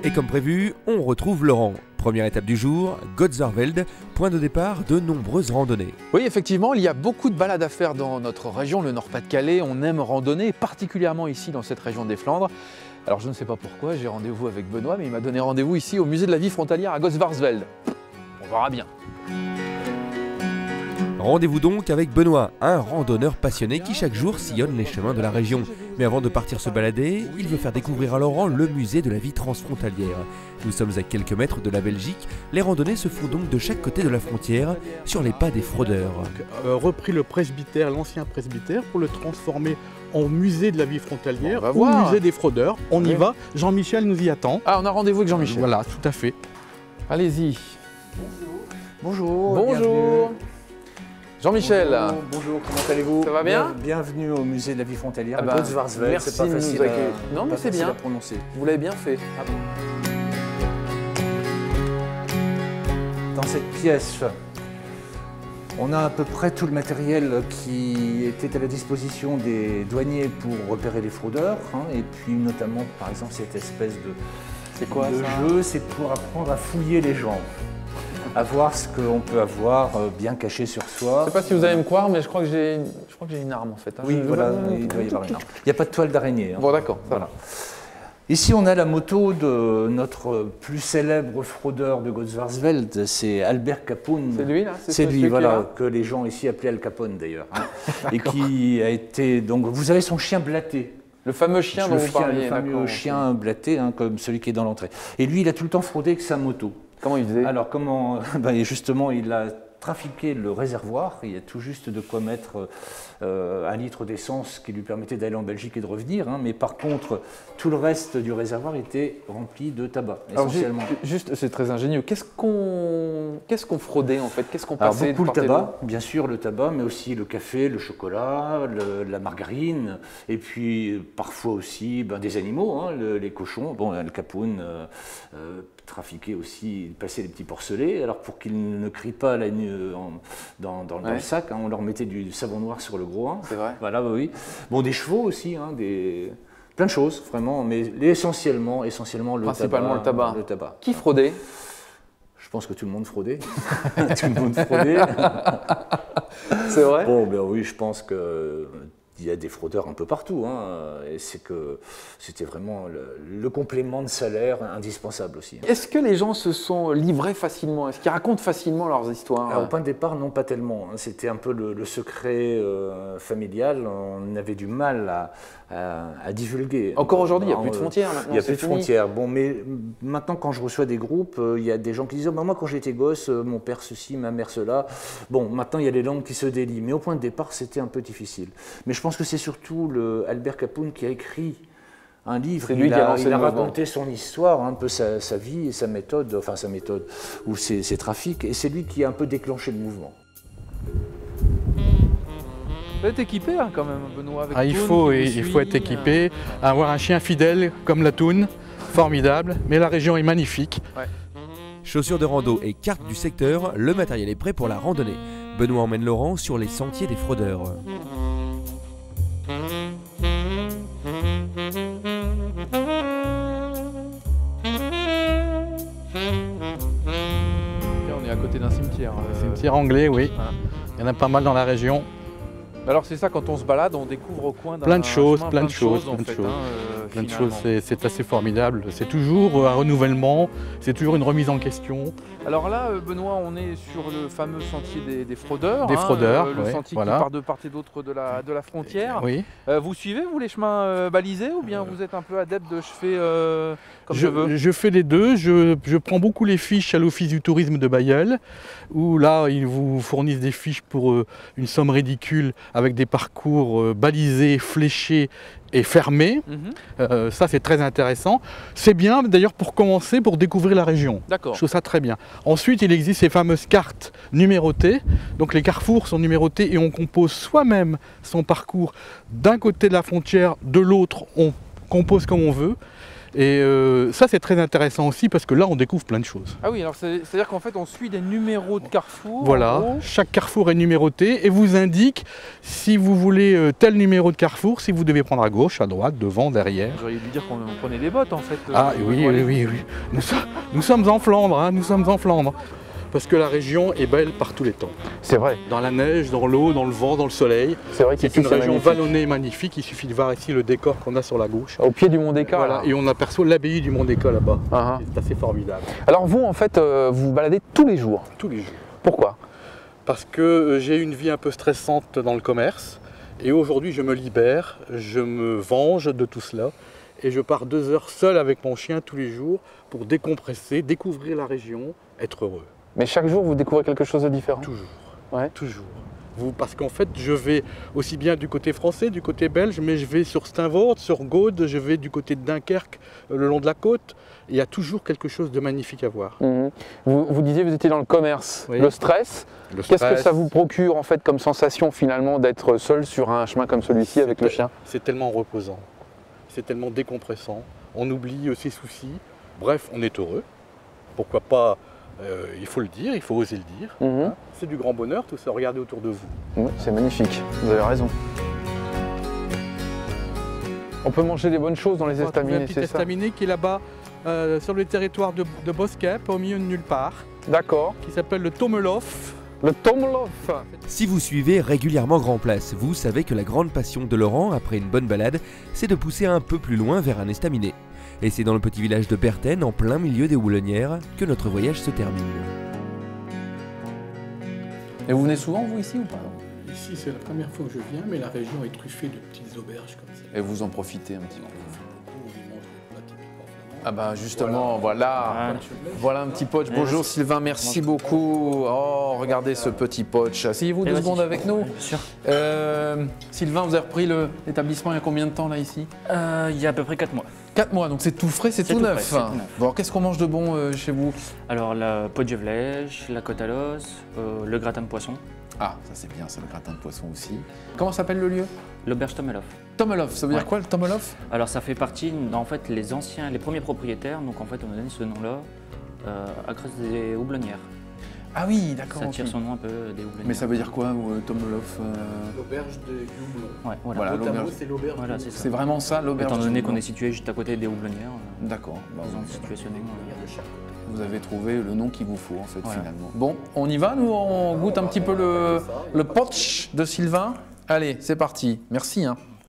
Et comme prévu, on retrouve Laurent. Première étape du jour, Gottsvaerveld, point de départ de nombreuses randonnées. Oui, effectivement, il y a beaucoup de balades à faire dans notre région, le Nord-Pas-de-Calais. On aime randonner, particulièrement ici dans cette région des Flandres. Alors je ne sais pas pourquoi, j'ai rendez-vous avec Benoît, mais il m'a donné rendez-vous ici au musée de la vie frontalière à Gottsvaerveld. On verra bien. Rendez-vous donc avec Benoît, un randonneur passionné qui chaque jour sillonne les chemins de la région. Mais avant de partir se balader, il veut faire découvrir à Laurent le musée de la vie transfrontalière. Nous sommes à quelques mètres de la Belgique, les randonnées se font donc de chaque côté de la frontière, sur les pas des fraudeurs. Repris le presbytère, l'ancien presbytère, pour le transformer en musée de la vie frontalière ou musée des fraudeurs. On y va, Jean-Michel nous y attend. Ah, on a rendez-vous avec Jean-Michel. Voilà, tout à fait. Allez-y. Bonjour. Bonjour. Jean-Michel. Bonjour, comment allez-vous? Ça va bien? Bienvenue au musée de la vie frontalière, à Gottsvaerveld. Merci c'est pas facile non, mais c'est bien à prononcer. Vous l'avez bien fait. Ah bon. Dans cette pièce, on a à peu près tout le matériel qui était à la disposition des douaniers pour repérer les fraudeurs, et puis notamment, par exemple, cette espèce de jeu, c'est pour apprendre à fouiller les gens. À voir ce qu'on peut avoir bien caché sur soi. Je ne sais pas si vous allez me croire, mais je crois que j'ai une arme en fait. Oui, voilà, il doit y avoir une arme. Il n'y a pas de toile d'araignée. Bon, d'accord, voilà. Ici, on a la moto de notre plus célèbre fraudeur de Gottsvaerveld, c'est Albert Capone. C'est lui, là? C'est lui, voilà, que les gens ici appelaient Al Capone d'ailleurs. Et qui a été, donc, vous avez son chien Blatté. Le fameux chien dont vous parliez. Le fameux chien Blatté, comme celui qui est dans l'entrée. Et lui, il a tout le temps fraudé avec sa moto. Comment il faisait? Alors, justement, il a trafiqué le réservoir. Il y a tout juste de quoi mettre 1 litre d'essence qui lui permettait d'aller en Belgique et de revenir. Mais par contre, tout le reste du réservoir était rempli de tabac, essentiellement. Alors, juste, c'est très ingénieux. Qu'est-ce qu'on fraudait en fait? Qu'est-ce qu'on passait? Beaucoup le tabac, bien sûr le tabac, mais aussi le café, le chocolat, la margarine, et puis parfois aussi des animaux, les cochons. Bon, Al Capone trafiquait aussi, il passait les petits porcelets, alors pour qu'ils ne crient pas la nuit dans le sac, on leur mettait du savon noir sur le gros. C'est vrai. Voilà, oui. Bon, des chevaux aussi, plein de choses, vraiment, mais essentiellement Principalement le tabac. Qui Voilà. fraudait? Je pense que tout le monde fraudait. Tout le monde fraudait. C'est vrai? Bon, oui, je pense que il y a des fraudeurs un peu partout, et c'est que c'était vraiment le complément de salaire indispensable aussi. Est-ce que les gens se sont livrés facilement? Est-ce qu'ils racontent facilement leurs histoires? Alors, au point de départ, non, pas tellement. C'était un peu le secret familial. On avait du mal à divulguer. Encore aujourd'hui, il n'y a plus de frontières maintenant. Il n'y a plus de frontières. Bon, mais maintenant, quand je reçois des groupes, il y a des gens qui disent moi, quand j'étais gosse, mon père ceci, ma mère cela. Bon, maintenant, il y a les langues qui se délient. Mais au point de départ, c'était un peu difficile. Mais je pense que c'est surtout Albert Capone qui a écrit un livre. Il a raconté son histoire, un peu sa vie et sa méthode, ou ses trafics. Et c'est lui qui a un peu déclenché le mouvement. Vous êtes équipé quand même, Benoît, avec il faut être équipé, avoir un chien fidèle comme la Toune, formidable, mais la région est magnifique. Ouais. Chaussures de rando et carte du secteur, le matériel est prêt pour la randonnée. Benoît emmène Laurent sur les sentiers des fraudeurs. On est à côté d'un cimetière. Cimetière anglais, oui. Voilà. Il y en a pas mal dans la région. Alors c'est ça, quand on se balade, on découvre au coin d'un plein de choses, chemin, plein de choses. C'est assez formidable. C'est toujours un renouvellement, c'est toujours une remise en question. Alors là, Benoît, on est sur le fameux sentier des fraudeurs. Des fraudeurs, le sentier qui part de part et d'autre de la frontière. Oui. Vous suivez, vous, les chemins balisés, ou bien vous êtes un peu adepte de je fais comme je veux? Je fais les deux. Je prends beaucoup les fiches à l'Office du tourisme de Bailleul, où là, ils vous fournissent des fiches pour une somme ridicule, avec des parcours balisés, fléchés et fermés. Ça, c'est très intéressant. C'est bien, d'ailleurs, pour commencer, pour découvrir la région. D'accord. Je trouve ça très bien. Ensuite, il existe ces fameuses cartes numérotées. Donc, les carrefours sont numérotés et on compose soi-même son parcours d'un côté de la frontière, de l'autre, on compose comme on veut. Et ça, c'est très intéressant aussi parce que là, on découvre plein de choses. Ah oui, alors c'est-à-dire qu'en fait, on suit des numéros de carrefour. Voilà, en gros. chaque carrefour est numéroté et vous indique si vous voulez tel numéro de carrefour, si vous devez prendre à gauche, à droite, devant, derrière. J'aurais dû dire qu'on prenait des bottes en fait. Ah oui. Nous sommes en Flandre, hein, nous sommes en Flandre. Parce que la région est belle par tous les temps. C'est vrai. Dans la neige, dans l'eau, dans le vent, dans le soleil. C'est vrai C'est une région vallonnée magnifique. Il suffit de voir ici le décor qu'on a sur la gauche. Au pied du Mont d'Écart. Voilà, et on aperçoit l'abbaye du Mont d'Écart là-bas. Uh-huh. C'est assez formidable. Alors vous, en fait, vous vous baladez tous les jours. Tous les jours. Pourquoi? Parce que j'ai une vie un peu stressante dans le commerce. Et aujourd'hui, je me libère, je me venge de tout cela. Et je pars 2 heures seul avec mon chien tous les jours pour décompresser, découvrir la région, être heureux. Mais chaque jour, vous découvrez quelque chose de différent? Toujours. Ouais. Toujours. Parce qu'en fait, je vais aussi bien du côté français, du côté belge, mais je vais sur Steenvoorde, sur Gaude, je vais du côté de Dunkerque, le long de la côte. Il y a toujours quelque chose de magnifique à voir. Mmh. Vous disiez que vous étiez dans le commerce, Oui. le stress. Qu'est-ce que ça vous procure en fait comme sensation finalement d'être seul sur un chemin comme celui-ci avec le chien? C'est tellement reposant, c'est tellement décompressant, on oublie ses soucis, bref, on est heureux. Pourquoi pas, il faut le dire, il faut oser le dire. Mmh. Hein. C'est du grand bonheur tout ça, regardez autour de vous. Oui, c'est magnifique, vous avez raison. On peut manger des bonnes choses dans les On va trouver estaminets, un petit c'est ça? estaminet qui est là-bas, sur le territoire de Boskep, au milieu de nulle part, D'accord. qui s'appelle le Tomelof. Le Tomelof. Si vous suivez régulièrement Grand Place, vous savez que la grande passion de Laurent, après une bonne balade, c'est de pousser un peu plus loin vers un estaminet. Et c'est dans le petit village de Berten, en plein milieu des houblonnières, que notre voyage se termine. Et vous venez souvent vous ici ou pas? Ici, c'est la première fois que je viens, mais la région est truffée de petites auberges comme ça. Et vous en profitez un petit peu? On y mange des plats typiquement flamands. Ah bah justement, voilà. Voilà un petit poach. Bonjour Sylvain, merci beaucoup. Oh, regardez ce petit poach. Asseyez-vous 2 secondes avec nous. Bien sûr. Sylvain, vous avez repris l'établissement il y a combien de temps là ici? Il y a à peu près 4 mois. 4 mois, donc c'est tout frais, c'est tout tout neuf. frais, c'est tout neuf. Bon, alors qu'est-ce qu'on mange de bon chez vous? Alors la pot de vlèche, la côte à l'os, le gratin de poisson, Ah, ça c'est bien, c'est le gratin de poisson aussi. Comment s'appelle le lieu? l'auberge Tomelof. Tomelof, ça veut dire Ouais. quoi le Tomelof? Alors ça fait partie, en fait, les premiers propriétaires, donc en fait on a donné ce nom-là à cause des houblonnières. Ah oui, d'accord. Ça tire ok. son nom un peu des houblonnières. Mais ça veut dire quoi, Tomelof? L'auberge du houblon. Ouais, voilà. Voilà, Notamment, l'auberge. c'est l'auberge Voilà, du c'est houblon. ça. C'est vraiment ça, l'auberge? Étant du donné qu'on houblon. est situé juste à côté des houblonnières, D'accord. Bah, ils ont situé ce nom. vous avez trouvé le nom qu'il vous faut en fait Voilà. finalement. Bon, on y va, nous on goûte un petit peu le poach de Sylvain. Allez, c'est parti. Merci. Hein.